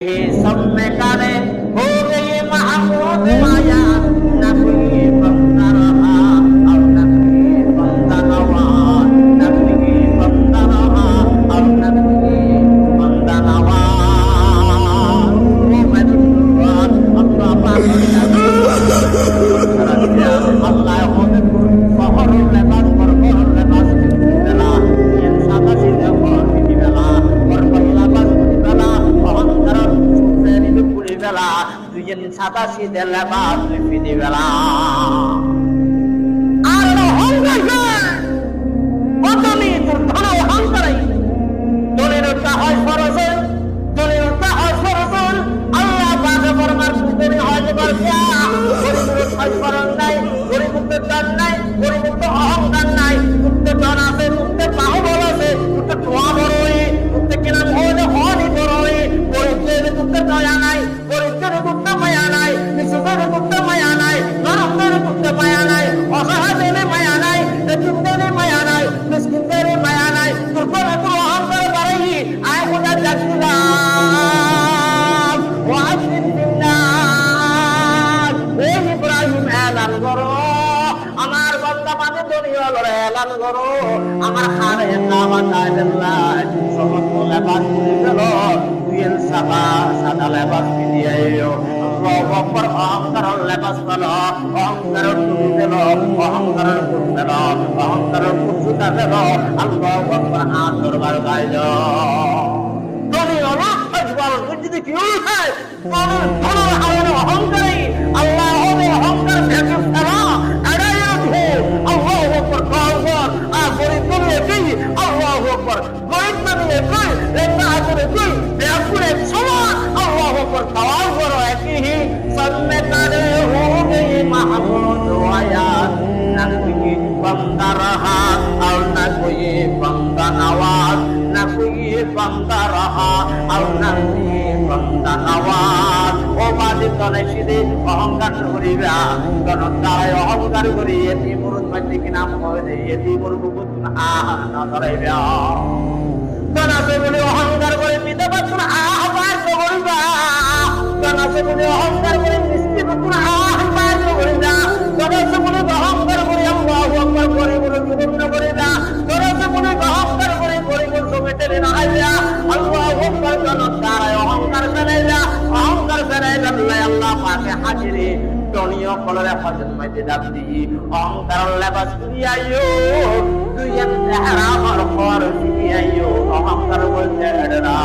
सामने काले हो गए महमूद माया नबी बंदा रहा और नबी बंदा नवा नबी बंदा रहा और नबी बंदा नवा वो मैं दुआत अल्लाह पाक अल्लाह खुद फहर लेबास पर फहर लेबास दिला इंसान का सीधा फहर दिला और पहला बस दिला अहंकार দুইজন সাদা সিধে লেবাস ফিরে বেলা আর অহংকার কতনি তোর ধন অহংকারাই দলের হয় ফরজ দলের হয় ফরজ আল্লাহ পাকে ফরমান করে হয় বরকা গরিবের হয় ফরজ নাই গরিবের দান নাই গরিবের অহংকার নাই তুতে দান আছে তুতে বাহুবল আছে তুতে দোয়া বড়ই তুতে কিনা হলে হনি বড়ই গরিবের তুতে দয়া নাই গরিবের তুতে মায়া নাই নিঃস্বের তুতে মায়া নাই গরিবের তুতে মায়া নাই অসহায়ের মায়া নাই এতিমদের মায়া নাই মিসকিনদের মায়া নাই তোর পরে তো অহংকার বাড়াই আয় খোদা জাকিলাম ওয়াজিব বিল্লাহ ও ইব্রাহিম এলান করো আমার বান্দা মানে দুনিয়া লড়ে এলান করো আমার হারে নামা আল্লাহ সমস্ত লেবাস খুলে গেল দুইয়ের সাদা লেবাস দিয়ে আল্লাহু আকবার অহংকার লেবাস গেল অহংকার টুপি দিল অহংকার টুপি দিল অহংকার কুচুটা দিল আল্লাহু আকবার হাত দরবার গাইল দুনিয়া না আজবাল যদি কি হয় কোন ধরনের অহংকারী আল্লাহ হবে অহংকার ভেঙে ফেলা আল্লাহু আকবার কাওয়ার আর গরিব নবী কই আল্লাহু আকবার গরিব নবী কই রেন্দা করে কই বেকুরে সমান আল্লাহু আকবার কাওয়ার বড় একই সামনে করে हो गए महमूद आयात ना कोई बंदा रहा और ना कोई बंदा नवाज ना कोई बंदा रहा और ना कोई बंदा नवाज ও বাদে তলে সিধে অহংকার করিবা কোন তাই অহংকার করি এতি মুরুদ মাঝে কি নাম হবে এতি মুরুদ বুত না না ধরাইবা কোন আছে বলে অহংকার করে পিতা বাচ্চা আহ্বান করিবা কোন আছে বলে অহংকার করে মিষ্টি বাচ্চা আহ্বান করিবা কোন আছে বলে অহংকার করে আল্লাহু আকবার করে বলে জুবন করিবা কোন আছে বলে অহংকার করে পরিবর্তন সমেতে না আইয়া আল্লাহু আকবার কোন তাই অহংকার করাইলা অহংকার করাইলা আল্লাহ পাকে হাজিরে দুনিয়া কলরে হজরত মাইতে ডাক দি অহংকার লেবাস করিয়াইও দুইয়ের চেহারা আমার পর ফিরিয়াইও অহংকার বলতে এড়রা